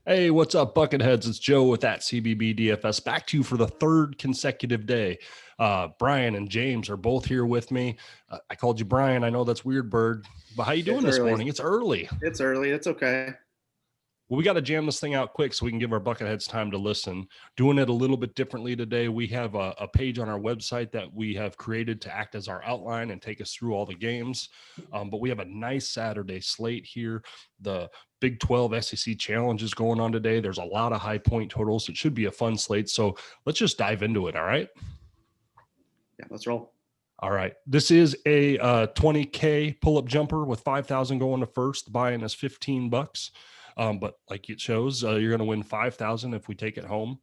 Hey, what's up, Bucketheads? It's Joe with that CBB DFS back to you for the third consecutive day. Brian and James are both here with me. I called you Brian. I know that's weird, Bird, but how you doing this morning? It's early. It's early. It's okay. Well, we got to jam this thing out quick so we can give our Bucketheads time to listen. Doing it a little bit differently today. We have a page on our website that we have created to act as our outline and take us through all the games. But we have a nice Saturday slate here. The Big 12 SEC Challenge is going on today. There's a lot of high point totals. It should be a fun slate. So let's just dive into it. All right. Yeah, let's roll. All right. This is a 20K pull-up jumper with 5,000 going to first. The buy-in is $15. But like it shows, you're going to win 5,000 if we take it home.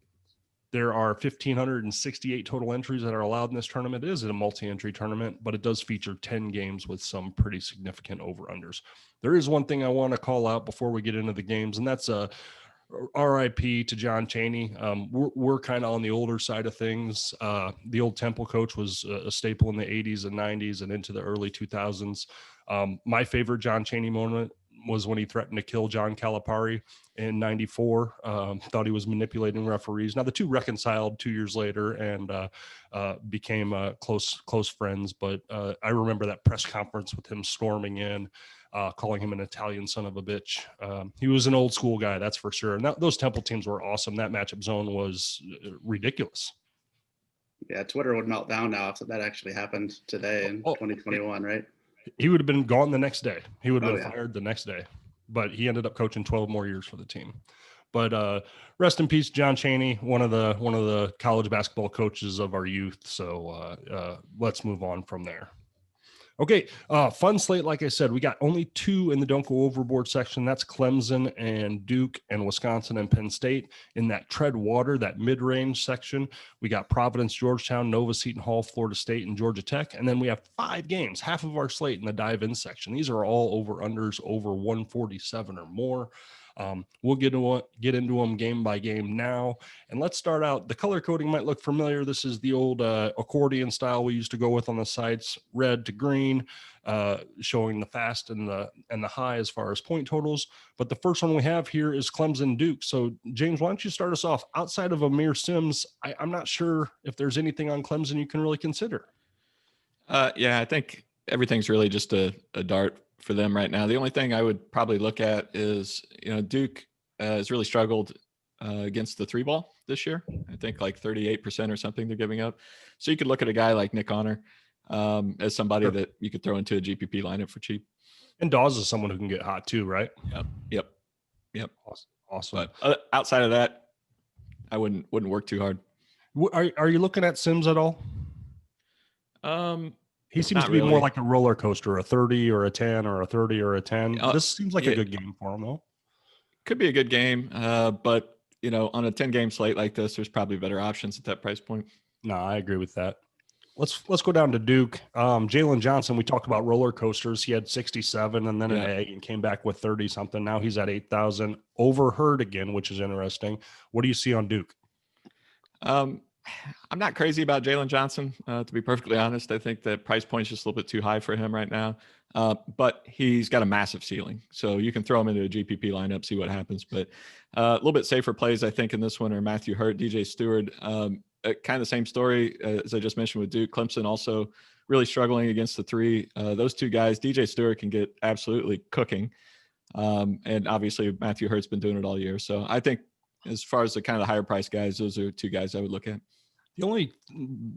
There are 1,568 total entries that are allowed in this tournament. It is a multi-entry tournament, but it does feature 10 games with some pretty significant over-unders. There is one thing I want to call out before we get into the games, and that's RIP to John Chaney. We're kind of on the older side of things. The old Temple coach was a staple in the 80s and 90s and into the early 2000s. My favorite John Chaney moment was when he threatened to kill John Calipari in 94. Thought he was manipulating referees. Now the two reconciled 2 years later and became close friends. But I remember that press conference with him storming in, calling him an Italian son of a bitch. He was an old school guy, that's for sure. And those Temple teams were awesome. That matchup zone was ridiculous. Yeah, Twitter would melt down now if that actually happened today in 2021, right? He would have been gone the next day. He would have been fired the next day. But he ended up coaching 12 more years for the team. But rest in peace, John Chaney, one of the college basketball coaches of our youth. So let's move on from there. Okay, fun slate. Like I said, we got only two in the Don't Go Overboard section. That's Clemson and Duke and Wisconsin and Penn State. In that tread water, that mid-range section, we got Providence, Georgetown, Nova, Seton Hall, Florida State, and Georgia Tech. And then we have 5 games, half of our slate in the dive-in section. These are all over-unders over 147 or more. We'll get into them game by game now. And let's start out. The color coding might look familiar. This is the old accordion style we used to go with on the sites, red to green, showing the fast and the high as far as point totals. But the first one we have here is Clemson Duke. So James, why don't you start us off? Outside of Amir Sims, I'm not sure if there's anything on Clemson you can really consider. Yeah, I think everything's really just a dart for them right now. The only thing I would probably look at is, Duke has really struggled against the 3-ball this year. I think like 38% or something they're giving up. So you could look at a guy like Nick Honor as somebody that you could throw into a GPP lineup for cheap. And Dawes is someone who can get hot too, right? Yep. Awesome. But outside of that, I wouldn't work too hard. Are you looking at Sims at all? He seems to be more like a roller coaster, a 30 or a 10 or a 30 or a 10. This seems like a good game for him, though. Could be a good game, but on a 10-game slate like this, there's probably better options at that price point. No, I agree with that. Let's go down to Duke. Jalen Johnson, we talked about roller coasters. He had 67 and then an egg and came back with 30 something. Now he's at 8,000. Overheard again, which is interesting. What do you see on Duke? I'm not crazy about Jalen Johnson, to be perfectly honest. I think the price point is just a little bit too high for him right now. But he's got a massive ceiling. So you can throw him into a GPP lineup, see what happens. But a little bit safer plays, I think, in this one are Matthew Hurt, DJ Stewart. Kind of the same story as I just mentioned with Duke. Clemson also really struggling against the 3. Those two guys, DJ Stewart can get absolutely cooking. And obviously Matthew Hurt's been doing it all year. So I think as far as the kind of the higher price guys, those are 2 guys I would look at. The only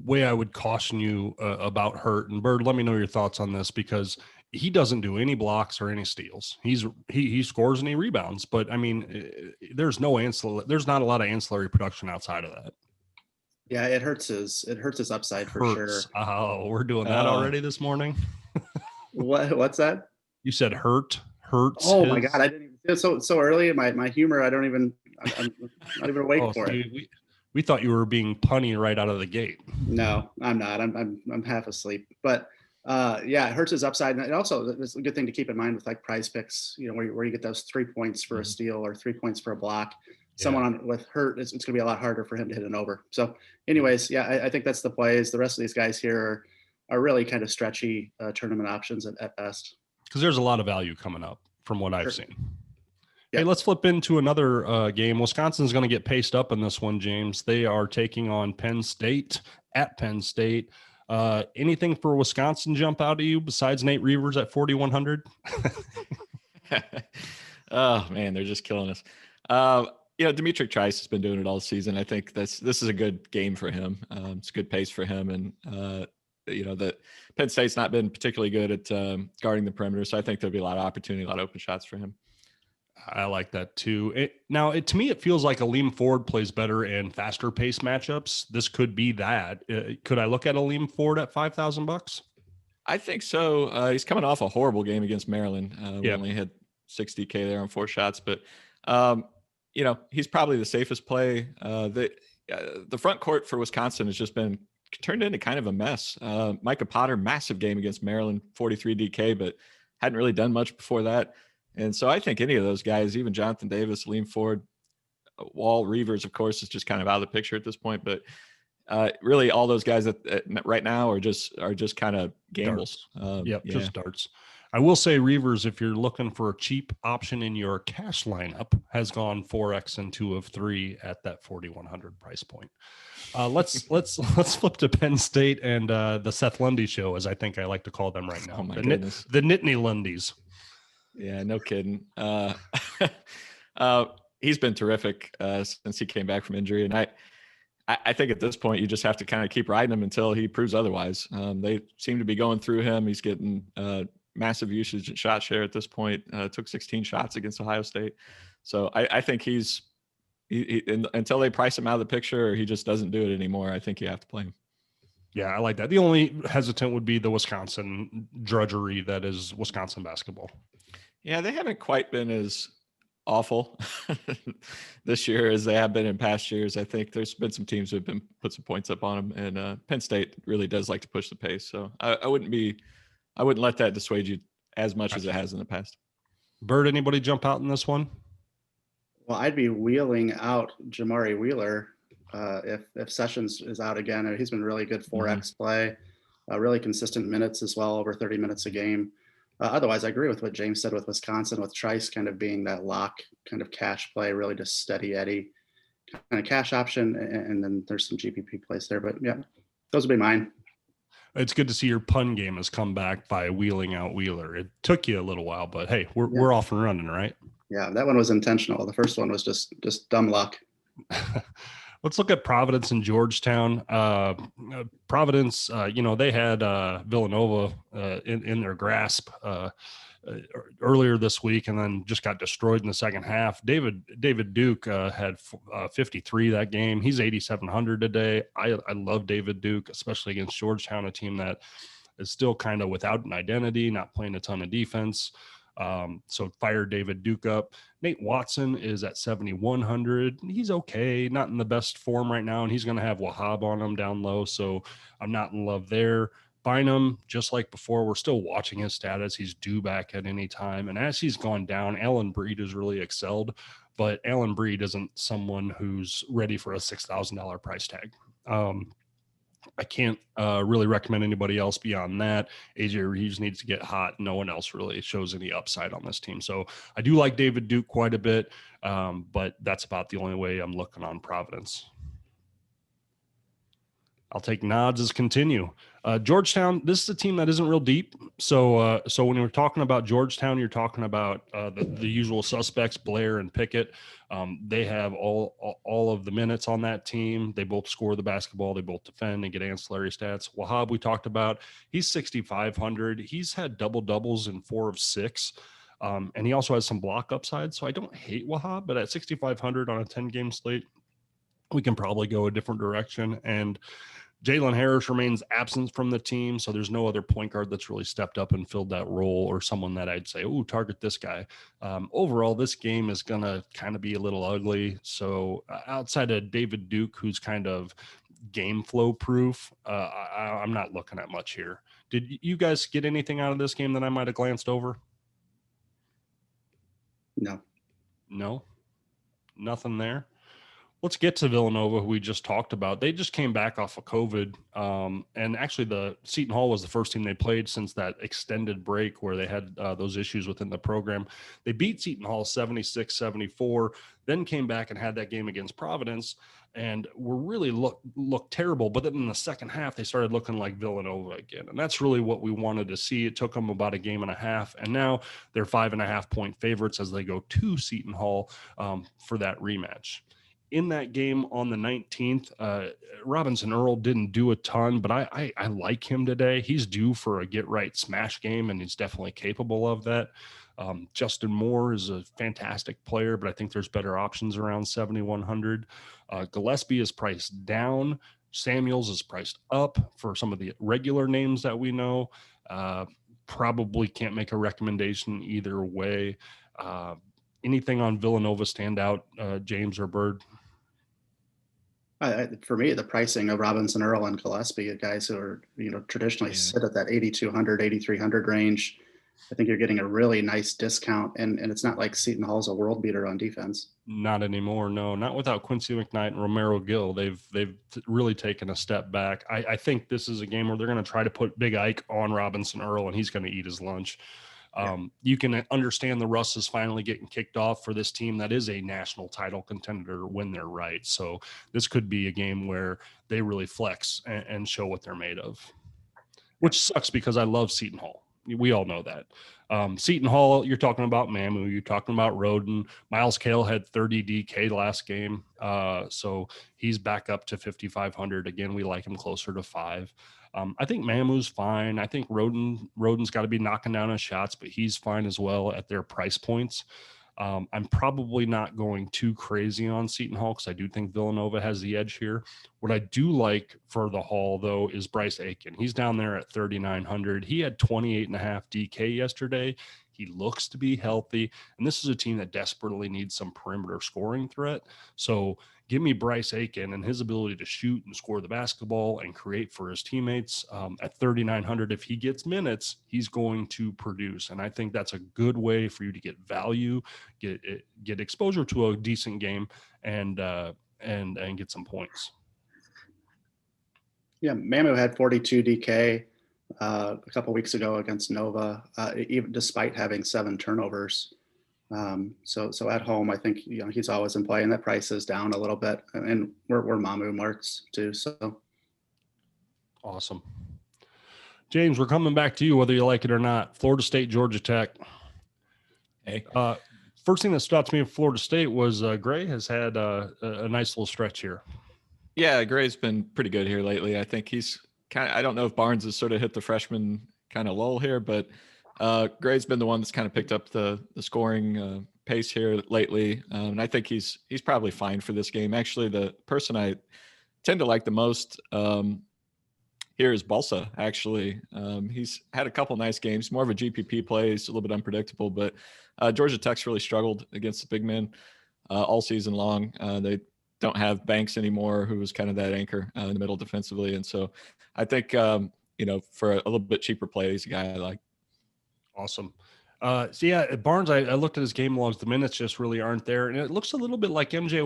way I would caution you about Hurt, and Bird, let me know your thoughts on this, because he doesn't do any blocks or any steals. He scores and he rebounds, but I mean, there's not a lot of ancillary production outside of that. Yeah, it hurts his upside for sure. Oh, we're doing that already this morning. What's that? You said hurts. Oh my God, I didn't even so early. My humor, I'm not even awake for it. We thought you were being punny right out of the gate. No, I'm not. I'm half asleep. But it hurts his upside. And also, it's a good thing to keep in mind with like prize picks, where you get those 3 points for a steal or 3 points for a block. Someone with Hurt, it's going to be a lot harder for him to hit an over. So anyways, I think that's the plays. The rest of these guys here are really kind of stretchy tournament options at best. Because there's a lot of value coming up from what I've seen. Hey, let's flip into another game. Wisconsin's going to get paced up in this one, James. They are taking on Penn State at Penn State. Anything for Wisconsin jump out at you besides Nate Reeves at 4,100? Oh man, they're just killing us. Dimitri Trice has been doing it all season. I think this is a good game for him. It's a good pace for him, and that Penn State's not been particularly good at guarding the perimeter, so I think there'll be a lot of opportunity, a lot of open shots for him. I like that too. To me, it feels like Aleem Ford plays better in faster pace matchups. This could be that. Could I look at Aleem Ford at $5,000? I think so. He's coming off a horrible game against Maryland. We only had 60K there on 4 shots, but he's probably the safest play. The front court for Wisconsin has just been turned into kind of a mess. Micah Potter, massive game against Maryland, 43 DK, but hadn't really done much before that. And so I think any of those guys, even Jonathan Davis, Aleem Ford, Wall, Reeves, of course, is just kind of out of the picture at this point. But really, all those guys that right now are just kind of gambles. Just darts. I will say Reeves, if you're looking for a cheap option in your cash lineup, has gone 4x and 2 of 3 at that 4,100 price point. Let's flip to Penn State and the Seth Lundy show, as I think I like to call them right now. Oh my goodness. The Nittany Lundys. Yeah, no kidding. He's been terrific since he came back from injury. And I think at this point, you just have to kind of keep riding him until he proves otherwise. They seem to be going through him. He's getting massive usage and shot share at this point. Took 16 shots against Ohio State. So I think he's until they price him out of the picture or he just doesn't do it anymore, I think you have to play him. Yeah, I like that. The only hesitant would be the Wisconsin drudgery that is Wisconsin basketball. Yeah, they haven't quite been as awful this year as they have been in past years. I think there's been some teams who have been put some points up on them, and Penn State really does like to push the pace. So I wouldn't let that dissuade you as much as it has in the past. Bird, anybody jump out in this one? Well, I'd be wheeling out Jamari Wheeler if Sessions is out again. He's been really good 4X play, really consistent minutes as well, over 30 minutes a game. Otherwise, I agree with what James said with Wisconsin, with Trice kind of being that lock kind of cash play, really just steady Eddie kind of cash option. And then there's some GPP plays there. But yeah, those would be mine. It's good to see your pun game has come back by wheeling out Wheeler. It took you a little while, but hey, we're off and running, right? Yeah, that one was intentional. The first one was just dumb luck. Let's look at Providence and Georgetown. Providence, they had Villanova in their grasp earlier this week, and then just got destroyed in the second half. David Duke had 53 that game. He's 8,700 today. I love David Duke, especially against Georgetown, a team that is still kind of without an identity, not playing a ton of defense. So fire David Duke up. Nate Watson is at 7,100. He's okay, not in the best form right now, and he's going to have Wahab on him down low, so I'm not in love there. Bynum, just like before, we're still watching his status. He's due back at any time, and as he's gone down, Allen Breed has really excelled, but Allen Breed isn't someone who's ready for a $6,000 price tag. I can't really recommend anybody else beyond that. AJ Reeves needs to get hot. No one else really shows any upside on this team. So I do like David Duke quite a bit, but that's about the only way I'm looking on Providence. I'll take nods as continue. Georgetown, this is a team that isn't real deep. So when you're talking about Georgetown, you're talking about the usual suspects, Blair and Pickett. They have all of the minutes on that team. They both score the basketball. They both defend and get ancillary stats. Wahab, we talked about, he's 6,500. He's had double doubles in 4 of 6. And he also has some block upside. So I don't hate Wahab, but at 6,500 on a 10-game slate, we can probably go a different direction. And Jalen Harris remains absent from the team, so there's no other point guard that's really stepped up and filled that role, or someone that I'd say, oh, target this guy. Overall, this game is going to kind of be a little ugly. So outside of David Duke, who's kind of game flow proof, I'm not looking at much here. Did you guys get anything out of this game that I might have glanced over? No. Nothing there. Let's get to Villanova, who we just talked about. They just came back off of COVID. And actually the Seton Hall was the first team they played since that extended break where they had those issues within the program. They beat Seton Hall 76-74, then came back and had that game against Providence and were really looked terrible. But then in the second half, they started looking like Villanova again. And that's really what we wanted to see. It took them about a game and a half. And now they're 5.5-point favorites as they go to Seton Hall for that rematch. In that game on the 19th, Robinson Earl didn't do a ton, but I like him today. He's due for a get-right smash game, and he's definitely capable of that. Justin Moore is a fantastic player, but I think there's better options around 7,100. Gillespie is priced down. Samuels is priced up for some of the regular names that we know. Probably can't make a recommendation either way. Anything on Villanova stand out, James or Bird? For me, the pricing of Robinson Earl and Gillespie, guys who are, traditionally sit at that 8,200, 8,300 range. I think you're getting a really nice discount, and it's not like Seton Hall's a world beater on defense. Not anymore. No, not without Quincy McKnight and Romero Gill. They've really taken a step back. I think this is a game where they're going to try to put Big Ike on Robinson Earl, and he's going to eat his lunch. You can understand the rust is finally getting kicked off for this team that is a national title contender when they're right. So this could be a game where they really flex and show what they're made of, which sucks because I love Seton Hall. We all know that. Seton Hall, you're talking about Mamu, you're talking about Roden. Miles Cale had 30 DK last game. So he's back up to 5,500. Again, we like him closer to 5. I think Mamu's fine. I think Roden's got to be knocking down his shots, but he's fine as well at their price points. I'm probably not going too crazy on Seton Hall because I do think Villanova has the edge here. What I do like for the Hall, though, is Bryce Aiken. He's down there at 3,900. He had 28.5 DK yesterday. He looks to be healthy, and this is a team that desperately needs some perimeter scoring threat. So give me Bryce Aiken and his ability to shoot and score the basketball and create for his teammates at 3,900. If he gets minutes, he's going to produce. And I think that's a good way for you to get value, get exposure to a decent game and get some points. Yeah, Mamu had 42 DK a couple weeks ago against Nova, even despite having 7 turnovers. So at home, I think he's always in play, and that price is down a little bit, and we're Mamu marks too. So awesome, James. We're coming back to you whether you like it or not. Florida State, Georgia Tech. Hey. First thing that stood out to me in Florida State was Gray has had a nice little stretch here. Yeah, Gray's been pretty good here lately. I think he's I don't know if Barnes has sort of hit the freshman kind of lull here, but Gray's been the one that's kind of picked up the scoring pace here lately. And I think he's probably fine for this game. Actually, the person I tend to like the most here is Balsa, actually. He's had a couple nice games, more of a GPP play. He's a little bit unpredictable, but Georgia Tech's really struggled against the big men all season long. They don't have Banks anymore, who was kind of that anchor in the middle defensively. And so I think, for a little bit cheaper play, he's a guy I like. Awesome. So yeah, Barnes, I looked at his game logs. The minutes just really aren't there. And it looks a little bit like MJ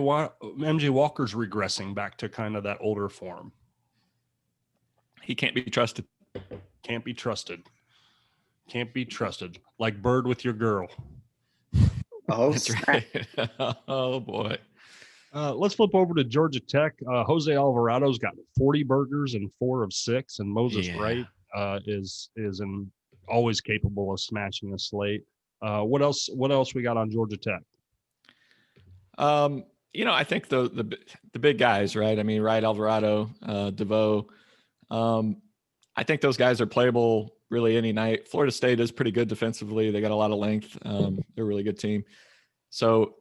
Walker's regressing back to kind of that older form. He can't be trusted. Can't be trusted. Can't be trusted. Like Bird with your girl. Oh, that's right. Oh, boy. Let's flip over to Georgia Tech. Jose Alvarado's got 40 burgers and 4 of 6, and Moses Wright is always capable of smashing a slate. What else we got on Georgia Tech? I think the big guys, right? I mean, Wright, Alvarado, DeVoe. I think those guys are playable really any night. Florida State is pretty good defensively. They got a lot of length. They're a really good team. So,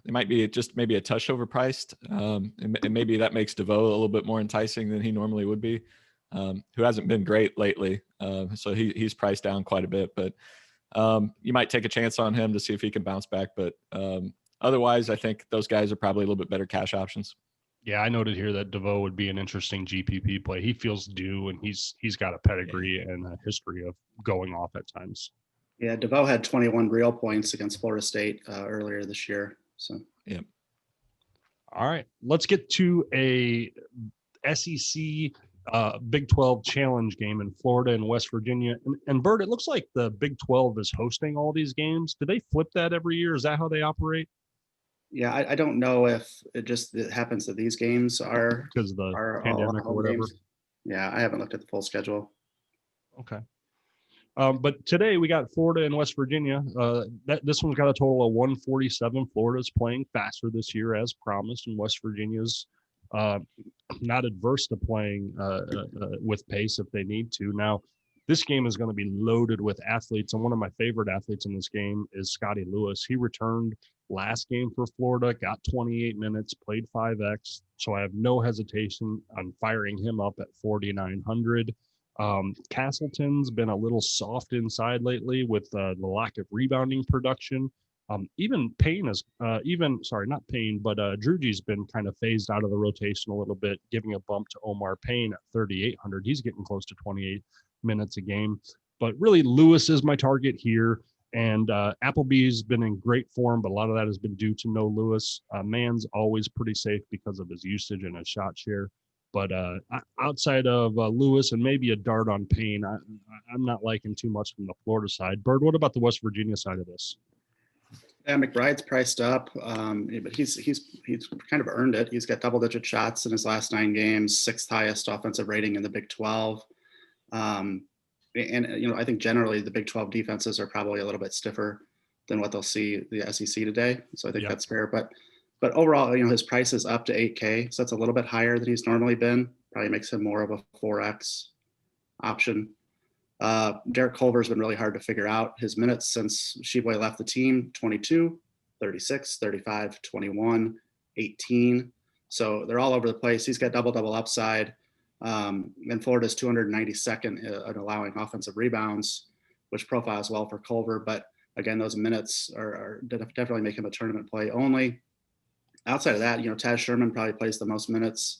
they might be just maybe a touch overpriced. And maybe that makes DeVoe a little bit more enticing than he normally would be, who hasn't been great lately. So he's priced down quite a bit, but you might take a chance on him to see if he can bounce back. But otherwise, I think those guys are probably a little bit better cash options. Yeah, I noted here that DeVoe would be an interesting GPP play. He feels due, and he's got a pedigree and a history of going off at times. Yeah, DeVoe had 21 real points against Florida State earlier this year. So yeah. All right, let's get to a SEC Big 12 challenge game in Florida and West Virginia. And Bert, it looks like the Big 12 is hosting all these games. Do they flip that every year? Is that how they operate? Yeah, I don't know if it happens that these games are Because of the all pandemic or home whatever. games. Yeah, I haven't looked at the full schedule. Okay. But today we got Florida and West Virginia. This one's got a total of 147. Florida's playing faster this year as promised, and West Virginia's not adverse to playing with pace if they need to. Now, this game is going to be loaded with athletes, and one of my favorite athletes in this game is Scottie Lewis. He returned last game for Florida, got 28 minutes, played 5X, so I have no hesitation on firing him up at 4,900. Castleton's been a little soft inside lately with the lack of rebounding production. Even Payne is not Payne, but Drugi's been kind of phased out of the rotation a little bit, giving a bump to Omar Payne at 3,800. He's getting close to 28 minutes a game. But really, Lewis is my target here. And Appleby's been in great form, but a lot of that has been due to no Lewis. Mann's always pretty safe because of his usage and his shot share. But outside of Lewis and maybe a dart on Payne, I'm not liking too much from the Florida side. Bird, what about the West Virginia side of this? Yeah, McBride's priced up, but he's kind of earned it. He's got double-digit shots in his last 9 games, 6th highest offensive rating in the Big 12. And I think generally the Big 12 defenses are probably a little bit stiffer than what they'll see the SEC today. So I think that's fair. But overall, his price is up to 8K, so that's a little bit higher than he's normally been. Probably makes him more of a 4X option. Derek Culver's been really hard to figure out. His minutes since Sheboy left the team, 22, 36, 35, 21, 18. So they're all over the place. He's got double-double upside. And Florida's 292nd at allowing offensive rebounds, which profiles well for Culver. But again, those minutes are definitely make him a tournament play only. Outside of that, Taz Sherman probably plays the most minutes,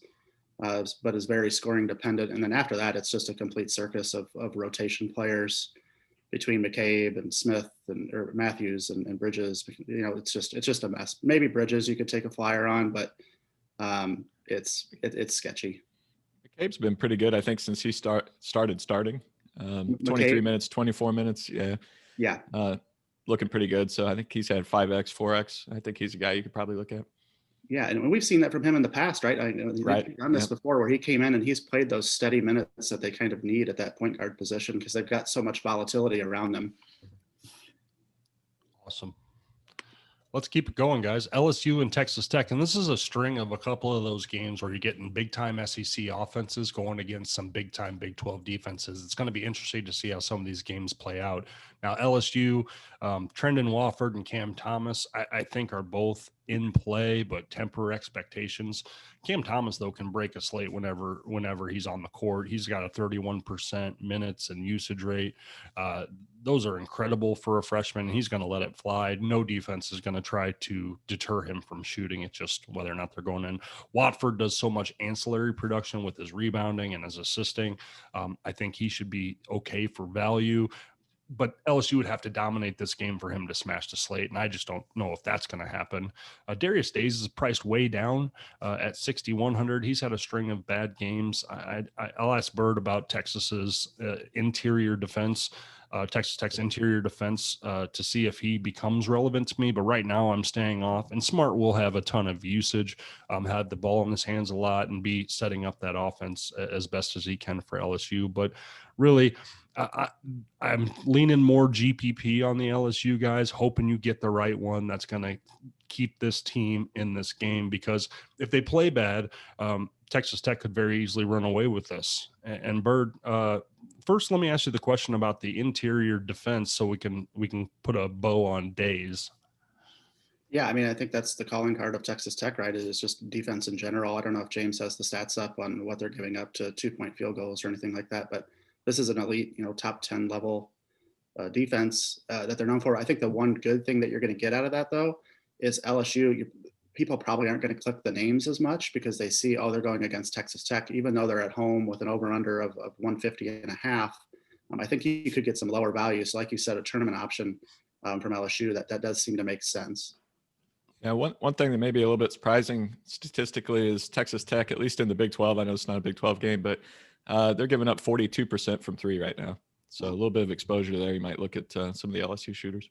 but is very scoring dependent. And then after that, it's just a complete circus of rotation players between McCabe and Smith or Matthews and Bridges. It's just a mess. Maybe Bridges you could take a flyer on, but it's sketchy. McCabe's been pretty good, I think, since he started starting. 23 minutes, 24 minutes. Yeah. Looking pretty good. So I think he's had 5X, 4X. I think he's a guy you could probably look at. Yeah, and we've seen that from him in the past, right? We've done this before where he came in and he's played those steady minutes that they kind of need at that point guard position because they've got so much volatility around them. Awesome. Let's keep it going, guys. LSU and Texas Tech. And this is a string of a couple of those games where you're getting big-time SEC offenses going against some big-time Big 12 defenses. It's going to be interesting to see how some of these games play out. Now, LSU, Trendon Wofford and Cam Thomas, I think are both in play, but temper expectations. Cam Thomas, though, can break a slate whenever he's on the court. He's got a 31% minutes and usage rate. Those are incredible for a freshman. He's going to let it fly. No defense is going to try to deter him from shooting. It's just whether or not they're going in. Watford does so much ancillary production with his rebounding and his assisting. I think he should be okay for value. But LSU would have to dominate this game for him to smash the slate, and I just don't know if that's going to happen. Darius Days is priced way down at 6,100. He's had a string of bad games. I'll ask Bird about Texas's interior defense, Texas Tech's interior defense, to see if he becomes relevant to me. But right now I'm staying off. And Smart will have a ton of usage, have the ball in his hands a lot, and be setting up that offense as best as he can for LSU. But really, I'm leaning more GPP on the LSU guys, hoping you get the right one that's going to keep this team in this game, because if they play bad, Texas Tech could very easily run away with this. And Bird, first, let me ask you the question about the interior defense so we can put a bow on Days. Yeah, I mean, I think that's the calling card of Texas Tech, right? It's just defense in general. I don't know if James has the stats up on what they're giving up to 2-point field goals or anything like that, but this is an elite, top 10 level defense that they're known for. I think the one good thing that you're going to get out of that, though, is LSU. People probably aren't going to click the names as much because they see, they're going against Texas Tech, even though they're at home with an over-under of 150.5. I think you could get some lower value. So like you said, a tournament option from LSU, that does seem to make sense. Yeah, one thing that may be a little bit surprising statistically is Texas Tech, at least in the Big 12. I know it's not a Big 12 game, but they're giving up 42% from three right now. So a little bit of exposure there. You might look at some of the LSU shooters.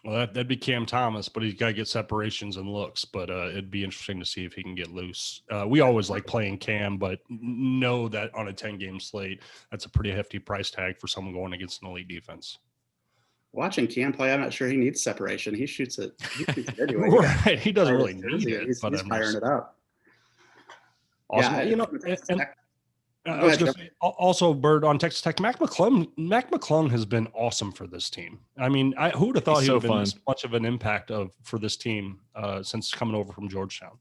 Well, that'd be Cam Thomas, but he's got to get separations and looks. But it'd be interesting to see if he can get loose. We always like playing Cam, but know that on a 10-game slate, that's a pretty hefty price tag for someone going against an elite defense. Watching Cam play, I'm not sure he needs separation. He shoots it anyway. Right. He doesn't really need it. He's but firing it up. Awesome. Yeah, You know, I was going to say, also, Bird, on Texas Tech, McClung has been awesome for this team. I mean, who would have thought he would have been this much of an impact for this team since coming over from Georgetown?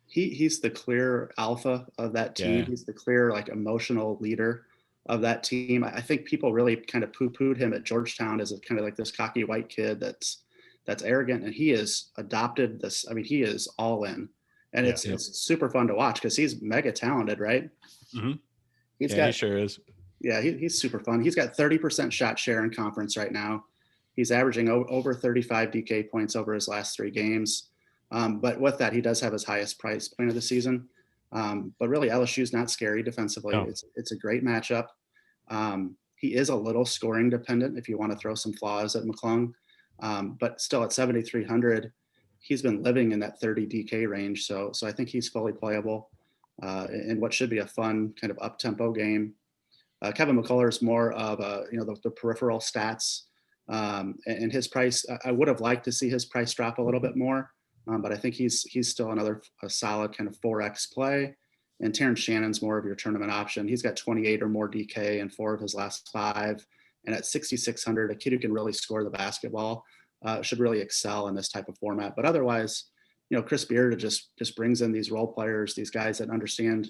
He's the clear alpha of that team. Yeah. He's the clear, like, emotional leader of that team. I think people really kind of poo-pooed him at Georgetown as a kind of like this cocky white kid that's arrogant, and he has adopted this. I mean, he is all in, and it's super fun to watch because he's mega talented, right? Mm-hmm. He sure is. Yeah, he's super fun. He's got 30% shot share in conference right now. He's averaging over 35 DK points over his last 3 games. But with that, he does have his highest price point of the season. But really, LSU's not scary defensively. No. It's a great matchup. He is a little scoring dependent if you want to throw some flaws at McClung. But still at 7,300, he's been living in that 30 DK range. So I think he's fully playable. In what should be a fun kind of up-tempo game. Kevin Mccullar is more of the peripheral stats, and his price. I would have liked to see his price drop a little bit more, but I think he's still a solid kind of 4x play. And Terrence Shannon's more of your tournament option. He's got 28 or more DK in 4 of his last 5, and at 6,600, a kid who can really score the basketball should really excel in this type of format. But otherwise, Chris Beard just brings in these role players, these guys that understand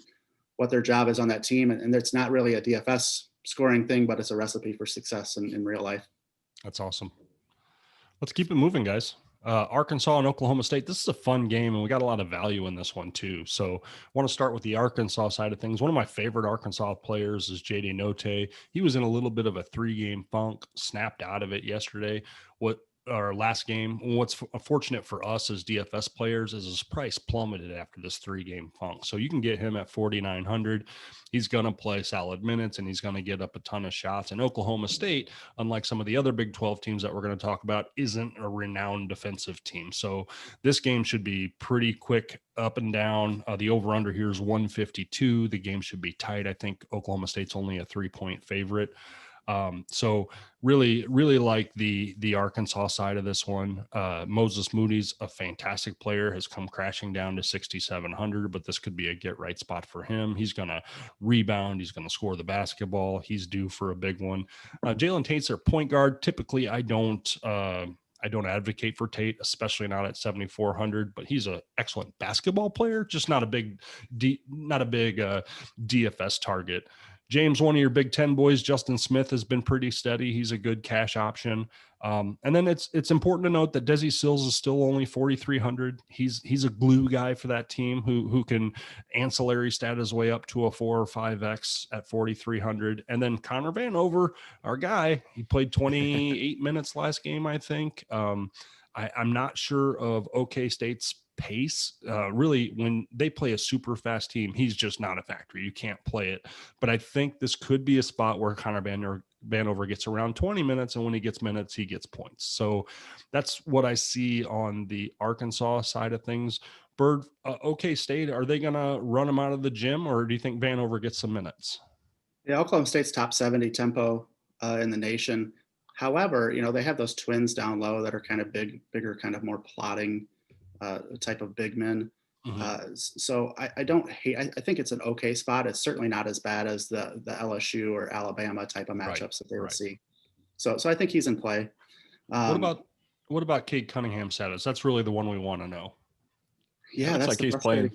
what their job is on that team. And it's not really a DFS scoring thing, but it's a recipe for success in real life. That's awesome. Let's keep it moving, guys. Arkansas and Oklahoma State. This is a fun game, and we got a lot of value in this one too. So I want to start with the Arkansas side of things. One of my favorite Arkansas players is Jayden Note. He was in a little bit of a 3-game funk, snapped out of it yesterday. Our last game. What's fortunate for us as DFS players is his price plummeted after this 3-game funk. So you can get him at 4,900. He's going to play solid minutes, and he's going to get up a ton of shots. And Oklahoma State, unlike some of the other Big 12 teams that we're going to talk about, isn't a renowned defensive team. So this game should be pretty quick up and down. The over-under here is 152. The game should be tight. I think Oklahoma State's only a 3-point favorite. So really like the Arkansas side of this one. Moses Moody's a fantastic player, has come crashing down to 6,700, but this could be a get right spot for him. He's going to rebound. He's going to score the basketball. He's due for a big one. Jalen Tate's their point guard. Typically I don't advocate for Tate, especially not at 7,400, but he's an excellent basketball player, just not a big DFS target. James, one of your Big Ten boys, Justin Smith, has been pretty steady. He's a good cash option. And then it's important to note that Desi Sills is still only 4,300. He's a glue guy for that team who can ancillary stat his way up to a 4 or 5X at 4,300. And then Connor Vanover, our guy, he played 28 minutes last game, I think. I'm not sure of OK State's pace. Really, when they play a super fast team, he's just not a factor. You can't play it. But I think this could be a spot where Connor Vanover gets around 20 minutes, and when he gets minutes, he gets points. So that's what I see on the Arkansas side of things. Bird, OK State, are they going to run him out of the gym, or do you think Vanover gets some minutes? Yeah, Oklahoma State's top 70 tempo in the nation. However, they have those twins down low that are kind of bigger, kind of more plotting type of big men. Mm-hmm. So I don't hate, I think it's an okay spot. It's certainly not as bad as the LSU or Alabama type of matchups that they would see. So I think he's in play. What about Cade Cunningham's status? That's really the one we want to know. Yeah, it looks like he's playing.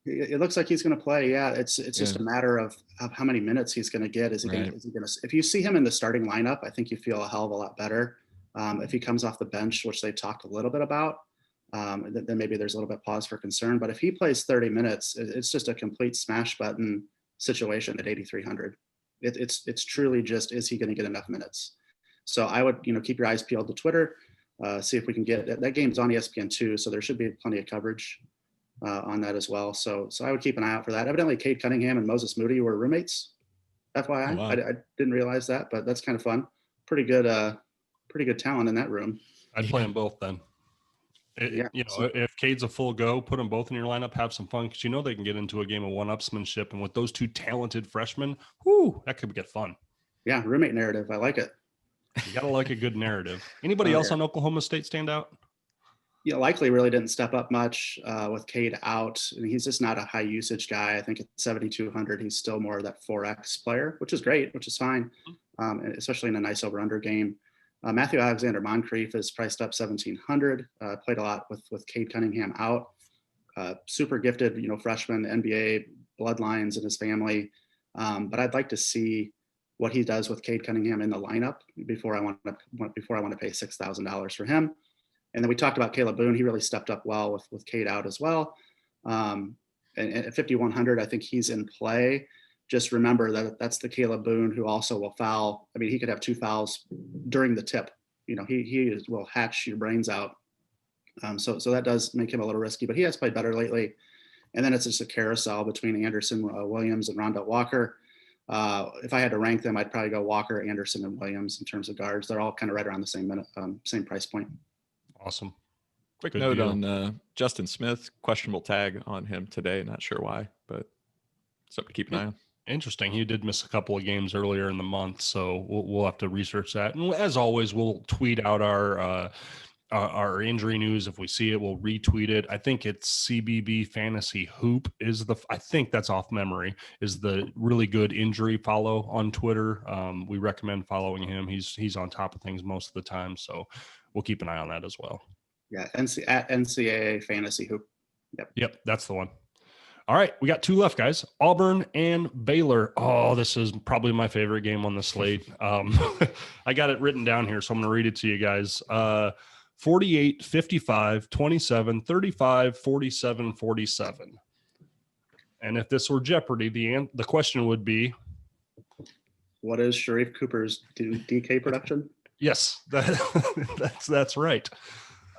It looks like he's going to play. Yeah, it's just a matter of how many minutes he's going to get. Is he going to? If you see him in the starting lineup, I think you feel a hell of a lot better. If he comes off the bench, which they talked a little bit about, then maybe there's a little bit pause for concern. But if he plays 30 minutes, it's just a complete smash button situation at 8,300. It's truly just, is he going to get enough minutes? So I would keep your eyes peeled to Twitter. see if we can get that game's on ESPN2, so there should be plenty of coverage on that as well. So I would keep an eye out for that. Evidently, Cade Cunningham and Moses Moody were roommates. FYI, Oh, wow. I didn't realize that, but that's kind of fun. Pretty good talent in that room. I'd play them both then. Yeah. If Cade's a full go, put them both in your lineup, have some fun, because they can get into a game of one-upsmanship. And with those two talented freshmen, that could get fun. Yeah, roommate narrative. I like it. You got to like a good narrative. Anybody else on Oklahoma State stand out? Yeah, Likely really didn't step up much with Cade out. And he's just not a high usage guy. I think at 7,200, he's still more of that 4X player, which is great, which is fine, especially in a nice over-under game. Matthew Alexander Moncrief is priced up 1,700. Played a lot with Cade Cunningham out. Super gifted, freshman, NBA bloodlines in his family. But I'd like to see what he does with Cade Cunningham in the lineup before I want to pay $6,000 for him. And then we talked about Kayla Boone. He really stepped up well with Cade out as well. And at 5,100, I think he's in play. Just remember that that's the Kayla Boone who also will foul. I mean, he could have 2 fouls during the tip. He will hatch your brains out. So that does make him a little risky, but he has played better lately. And then it's just a carousel between Anderson, Williams, and Rondell Walker. If I had to rank them, I'd probably go Walker, Anderson, and Williams in terms of guards. They're all kind of right around the same price point. Awesome. Quick note on Justin Smith, questionable tag on him today. Not sure why, but something to keep an eye on. Interesting. He did miss a couple of games earlier in the month, so we'll have to research that. And as always, we'll tweet out our injury news. If we see it, we'll retweet it. I think it's CBB Fantasy Hoop I think that's off memory, is the really good injury follow on Twitter. We recommend following him. He's on top of things most of the time, so we'll keep an eye on that as well. Yeah, at NCAA Fantasy Hoop. Yep, that's the one. All right, we got 2 left, guys. Auburn and Baylor. Oh, this is probably my favorite game on the slate. I got it written down here, so I'm going to read it to you guys. 48, 55, 27, 35, 47, 47. And if this were Jeopardy, the question would be, what is Sharif Cooper's DK production? Yes, that's right.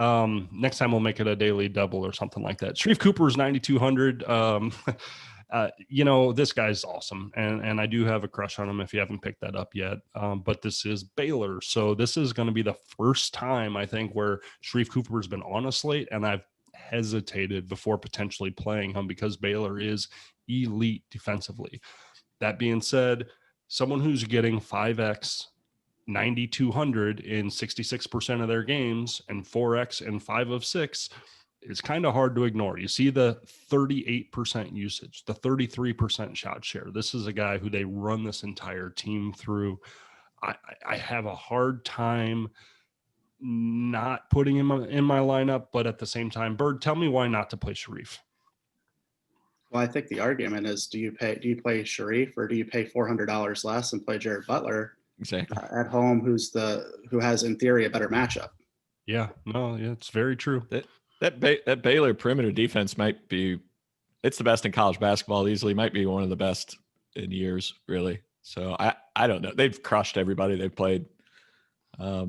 Next time we'll make it a daily double or something like that. Sharif Cooper is 9,200. This guy's awesome, and I do have a crush on him if you haven't picked that up yet. But this is Baylor, so this is going to be the first time I think where Sharif Cooper has been on a slate, and I've hesitated before potentially playing him because Baylor is elite defensively. That being said, someone who's getting 5X 9,200 in 66% of their games and 4X in 5 of 6 is kind of hard to ignore. You see the 38% usage, the 33% shot share. This is a guy who they run this entire team through. I have a hard time not putting him in my lineup, but at the same time, Bird, tell me why not to play Sharif. Well, I think the argument is, do you play Sharif, or do you pay $400 less and play Jared Butler exactly at home, who has in theory a better matchup? Yeah, no, yeah, it's very true. That Baylor perimeter defense it's the best in college basketball. Easily might be one of the best in years, really. So I don't know. They've crushed everybody they've played. I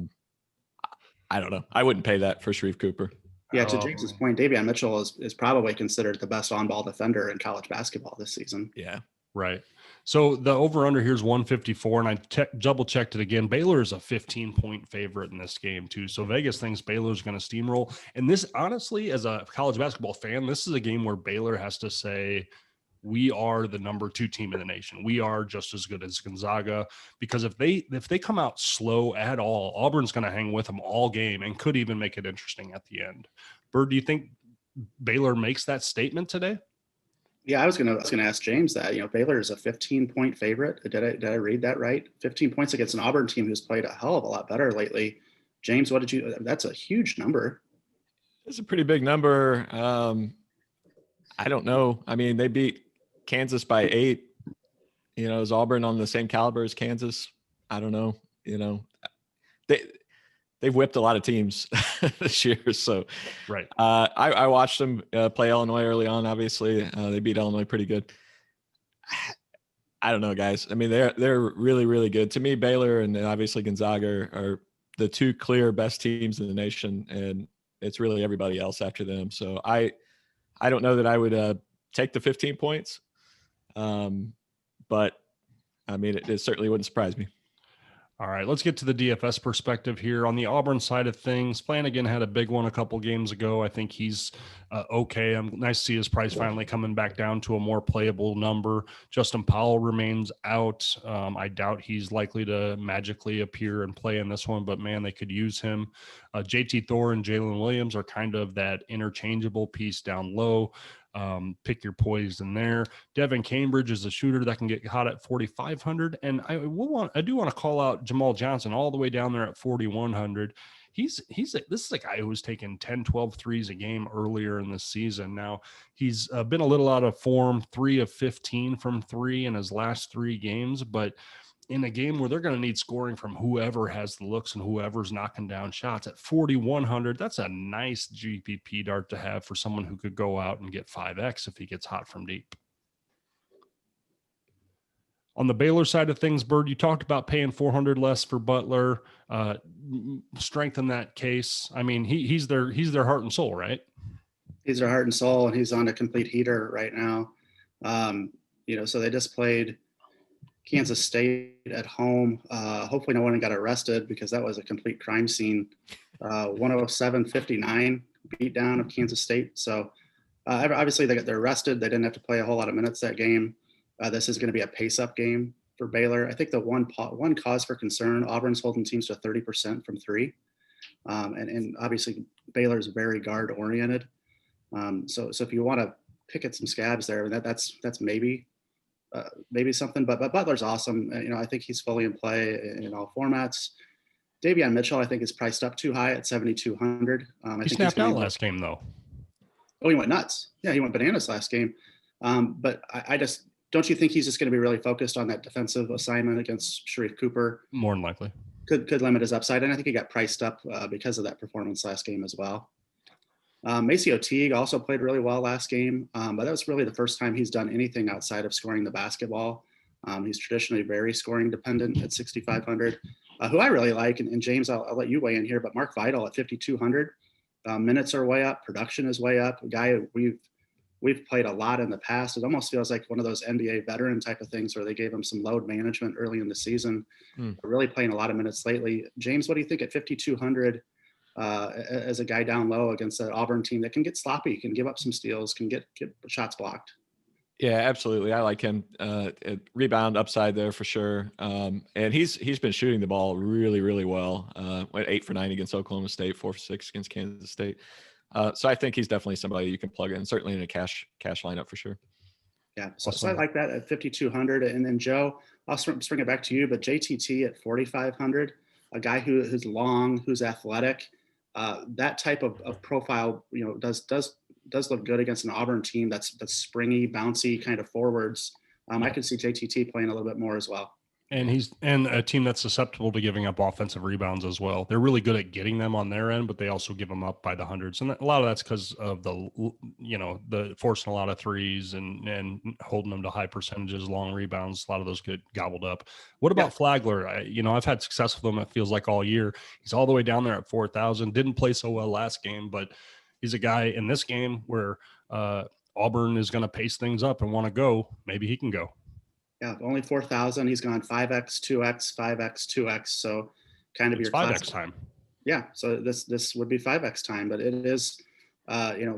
don't know. I wouldn't pay that for Sharif Cooper. Yeah, to James's point, Davion Mitchell is probably considered the best on-ball defender in college basketball this season. Yeah. Right. So the over-under here is 154, and I double-checked it again. Baylor is a 15-point favorite in this game, too. So Vegas thinks Baylor's going to steamroll. And this, honestly, as a college basketball fan, this is a game where Baylor has to say, we are the number 2 team in the nation. We are just as good as Gonzaga, because if they come out slow at all, Auburn's going to hang with them all game and could even make it interesting at the end. Bird, do you think Baylor makes that statement today? Yeah, I was gonna ask James that. Baylor is a 15-point favorite. Did I read that right? 15 points against an Auburn team who's played a hell of a lot better lately. James, that's a huge number. It's a pretty big number. I don't know. I mean, they beat Kansas by 8. Is Auburn on the same caliber as Kansas? I don't know. They've whipped a lot of teams this year. So, right. I watched them play Illinois early on. Obviously, they beat Illinois pretty good. I don't know, guys. I mean, they're really, really good. To me, Baylor and obviously Gonzaga are the two clear best teams in the nation, and it's really everybody else after them. So I don't know that I would take the 15 points, but I mean, it certainly wouldn't surprise me. All right, let's get to the DFS perspective here. On the Auburn side of things, Flanagan had a big one a couple games ago. I think he's okay. Nice to see his price finally coming back down to a more playable number. Justin Powell remains out. I doubt he's likely to magically appear and play in this one, but man, they could use him. JT Thor and Jalen Williams are kind of that interchangeable piece down low. Pick your poison there. Devin Cambridge is a shooter that can get hot at 4,500. And I do want to call out Jamal Johnson all the way down there at 4,100. This is a guy who was taking 10, 12 threes a game earlier in the season. Now he's been a little out of form, 3 of 15 from 3 in his last 3 games, but in a game where they're going to need scoring from whoever has the looks and whoever's knocking down shots at 4,100, that's a nice GPP dart to have for someone who could go out and get 5X if he gets hot from deep. On the Baylor side of things, Bird, you talked about paying 400 less for Butler. Strengthen that case. I mean, he's their heart and soul, right? He's their heart and soul, and he's on a complete heater right now. So they just played Kansas State at home. Hopefully no one got arrested because that was a complete crime scene. 107-59 beat down of Kansas State. So obviously they're arrested. They didn't have to play a whole lot of minutes that game. This is going to be a pace-up game for Baylor. I think the one cause for concern, Auburn's holding teams to 30% from 3. And obviously Baylor is very guard-oriented. So if you want to pick at some scabs there, that's maybe something, but Butler's awesome. I think he's fully in play in all formats. Davion Mitchell, I think, is priced up too high at 7,200. He snapped out last game, though. Oh, he went nuts. Yeah, he went bananas last game. But I just don't you think he's just going to be really focused on that defensive assignment against Sharif Cooper? More than likely. Could limit his upside, and I think he got priced up because of that performance last game as well. Maceo Teague also played really well last game, but that was really the first time he's done anything outside of scoring the basketball. He's traditionally very scoring dependent at 6,500. Who I really like, and James, I'll let you weigh in here, but Mark Vidal at 5,200. Minutes are way up, production is way up. A guy we've played a lot in the past. It almost feels like one of those NBA veteran type of things where they gave him some load management early in the season. Really playing a lot of minutes lately. James, what do you think at 5,200? As a guy down low against an Auburn team that can get sloppy, can give up some steals, can get shots blocked. Yeah, absolutely. I like him. Rebound upside there for sure. And he's been shooting the ball really, really well. Went 8 for 9 against Oklahoma State, 4 for 6 against Kansas State. So I think he's definitely somebody you can plug in, certainly in a cash lineup for sure. Yeah, so I like that at 5,200. And then Joe, I'll bring it back to you, but JTT at 4,500, a guy who's long, who's athletic. That type of profile, does look good against an Auburn team that's springy, bouncy kind of forwards. I could see JTT playing a little bit more as well. And he's a team that's susceptible to giving up offensive rebounds as well. They're really good at getting them on their end, but they also give them up by the hundreds. And a lot of that's because of the forcing a lot of threes and holding them to high percentages, long rebounds. A lot of those get gobbled up. What about Flagler? I've had success with him, it feels like, all year. He's all the way down there at 4,000. Didn't play so well last game, but he's a guy in this game where Auburn is going to pace things up and want to go. Maybe he can go. Yeah, only 4,000. He's gone 5X, 2X, 5X, 2X. So kind of it's your 5X classic time. Yeah, so this would be 5X time, but it is,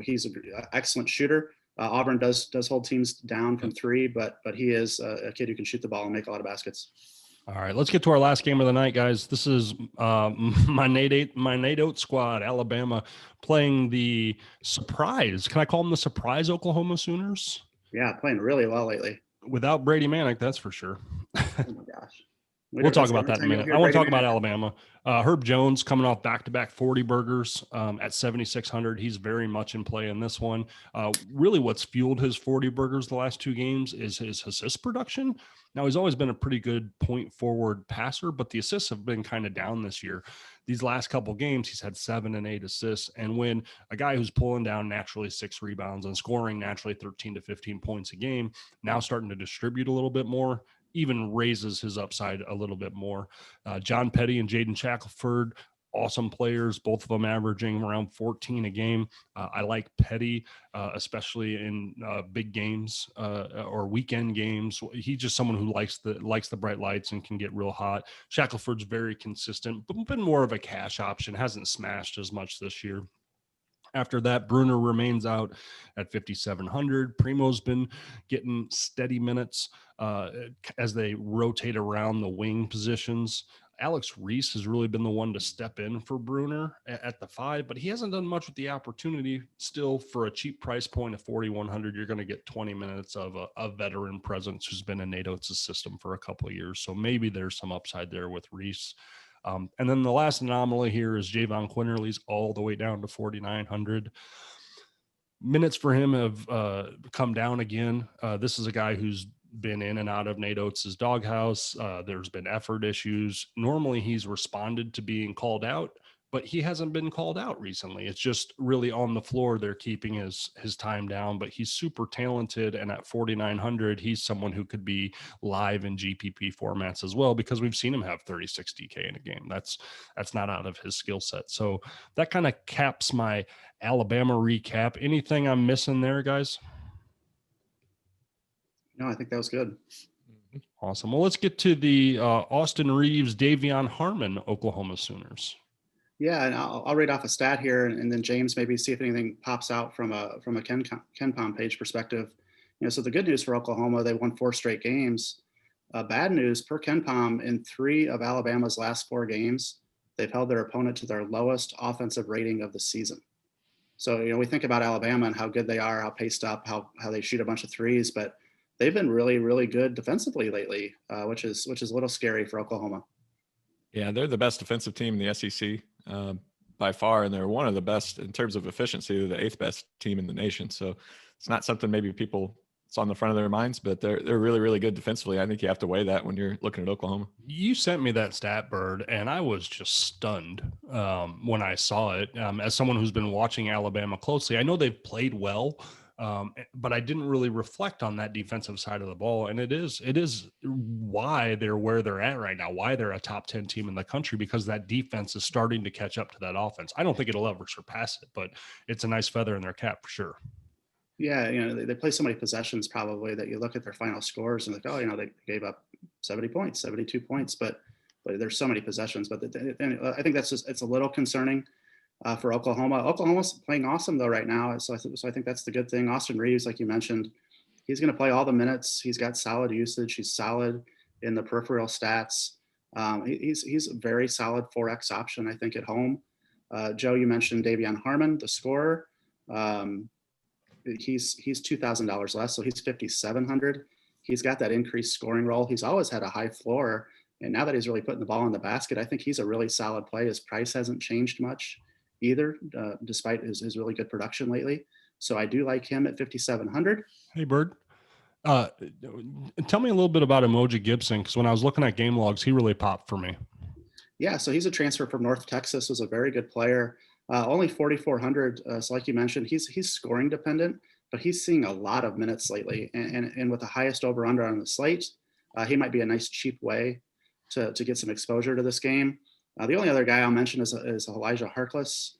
he's an excellent shooter. Auburn does hold teams down from 3, but he is a kid who can shoot the ball and make a lot of baskets. All right, let's get to our last game of the night, guys. This is my Nate Oates squad, Alabama, playing the surprise. Can I call them the surprise Oklahoma Sooners? Yeah, playing really well lately. Without Brady Manick, that's for sure. Oh my gosh. We'll talk about that in a minute. I want to talk about Alabama. Herb Jones coming off back-to-back 40 burgers at 7,600. He's very much in play in this one. Really what's fueled his 40 burgers the last 2 games is his assist production. Now, he's always been a pretty good point forward passer, but the assists have been kind of down this year. These last couple games, he's had 7 and 8 assists. And when a guy who's pulling down naturally 6 rebounds and scoring naturally 13 to 15 points a game, now starting to distribute a little bit more, even raises his upside a little bit more. John Petty and Jayden Shackleford, awesome players, both of them averaging around 14 a game. I like Petty, especially in big games or weekend games. He's just someone who likes the bright lights and can get real hot. Shackleford's very consistent, but been more of a cash option, hasn't smashed as much this year. After that, Bruner remains out at 5,700. Primo's been getting steady minutes as they rotate around the wing positions. Alex Reeves has really been the one to step in for Bruner at the 5, but he hasn't done much with the opportunity. Still, for a cheap price point of 4,100, you're going to get 20 minutes of a veteran presence who's been in Nate Oates' system for a couple of years. So maybe there's some upside there with Reeves. And then the last anomaly here is Jayvon Quinterli's all the way down to 4,900. Minutes for him have come down again. This is a guy who's been in and out of Nate Oates' doghouse. There's been effort issues. Normally he's responded to being called out, but he hasn't been called out recently. It's just really on the floor. They're keeping his time down, but he's super talented. And at 4,900, he's someone who could be live in GPP formats as well, because we've seen him have 36 DK in a game. That's not out of his skill set. So that kind of caps my Alabama recap. Anything I'm missing there, guys? No, I think that was good. Awesome. Well, let's get to the Austin Reeves, Davion Harmon, Oklahoma Sooners. Yeah, and I'll read off a stat here, and then James, maybe see if anything pops out from a KenPom page perspective. So the good news for Oklahoma, they won 4 straight games. Bad news, per KenPom, in 3 of Alabama's last 4 games, they've held their opponent to their lowest offensive rating of the season. So we think about Alabama and how good they are, how paced up, how they shoot a bunch of threes, but they've been really, really good defensively lately, which is a little scary for Oklahoma. Yeah, they're the best defensive team in the SEC by far, and they're one of the best in terms of efficiency. They're the 8th best team in the nation. So it's not something maybe it's on the front of their minds, but they're really, really good defensively. I think you have to weigh that when you're looking at Oklahoma. You sent me that stat, Bird, and I was just stunned when I saw it. As someone who's been watching Alabama closely, I know they've played well, but I didn't really reflect on that defensive side of the ball. And it is why they're where they're at right now, why they're a top 10 team in the country, because that defense is starting to catch up to that offense. I don't think it'll ever surpass it, but it's a nice feather in their cap for sure. Yeah, they play so many possessions probably that you look at their final scores and like, they gave up 70 points, 72 points, but there's so many possessions. But I think it's a little concerning for Oklahoma. Oklahoma's playing awesome though right now, so I think that's the good thing. Austin Reeves, like you mentioned, he's going to play all the minutes. He's got solid usage. He's solid in the peripheral stats. He's a very solid 4X option, I think, at home. Joe, you mentioned Davion Harmon, the scorer. He's $2,000 less, so he's 5,700. He's got that increased scoring role. He's always had a high floor, and now that he's really putting the ball in the basket, I think he's a really solid play. His price hasn't changed much either, despite his really good production lately. So I do like him at 5,700. Hey, Bird. Tell me a little bit about Emoji Gibson, because when I was looking at game logs, he really popped for me. Yeah, so he's a transfer from North Texas, was a very good player. Only 4,400. So like you mentioned, he's scoring dependent, but he's seeing a lot of minutes lately. And with the highest over-under on the slate, he might be a nice cheap way to get some exposure to this game. The only other guy I'll mention is Elijah Harkless.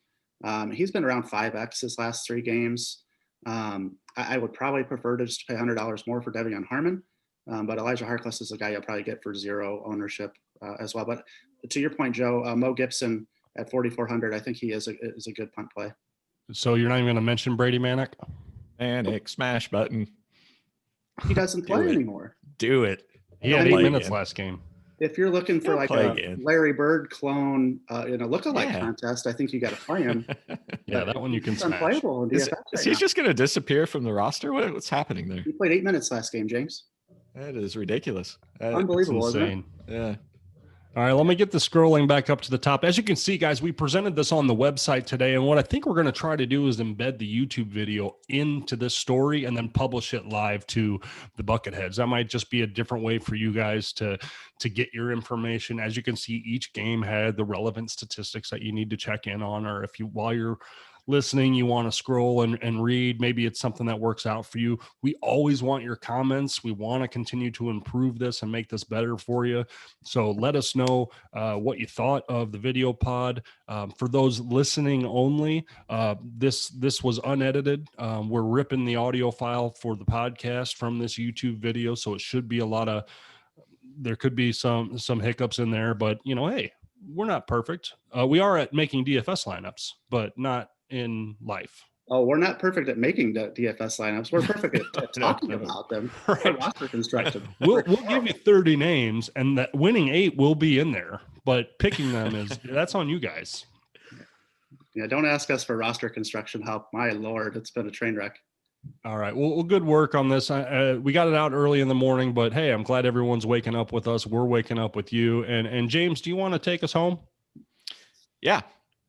He's been around 5X his last 3 games. I would probably prefer to just pay $100 more for Davion Harmon, but Elijah Harkless is a guy you'll probably get for 0 ownership as well. But to your point, Joe, Mo Gibson at 4,400, I think he is a good punt play. So you're not even going to mention Brady Manick? Manick, smash button. He doesn't play anymore. Do it. He had 8 minutes last game. If you're looking for like a Larry Bird clone in a lookalike contest, I think you got to play him. Yeah, that one you can smash. Unplayable in DFS is he just going to disappear from the roster? What's happening there? He played 8 minutes last game, James. That is ridiculous. Unbelievable, isn't it? Yeah. All right, let me get the scrolling back up to the top. As you can see, guys, we presented this on the website today, and what I think we're going to try to do is embed the YouTube video into this story and then publish it live to the Bucketheads. That might just be a different way for you guys to get your information. As you can see, each game had the relevant statistics that you need to check in on, or if you, while you're listening, you want to scroll and read, maybe it's something that works out for you. We always want your comments. We want to continue to improve this and make this better for you. So let us know what you thought of the video pod. For those listening only, this was unedited. We're ripping the audio file for the podcast from this YouTube video, so it should be there could be some hiccups in there, but hey, we're not perfect. We are at making DFS lineups, but not in life. Oh, we're not perfect at making the DFS lineups. We're perfect at talking about them. Right. Roster construction. We'll give you 30 names, and that winning 8 will be in there, but picking them that's on you guys. Yeah, don't ask us for roster construction help. My Lord, it's been a train wreck. All right. Well, good work on this. We got it out early in the morning, but hey, I'm glad everyone's waking up with us. We're waking up with you. And James, do you want to take us home? Yeah.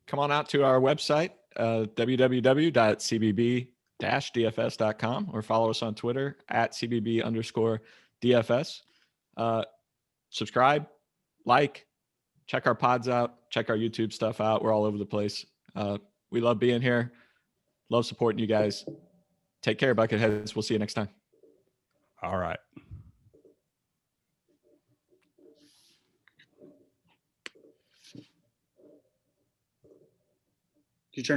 Come on out to our website, www.cbb-dfs.com, or follow us on Twitter at CBB_DFS. Subscribe, like, check our pods out, check our YouTube stuff out. We're all over the place. We love being here. Love supporting you guys. Take care, Bucketheads. We'll see you next time. All right. You turn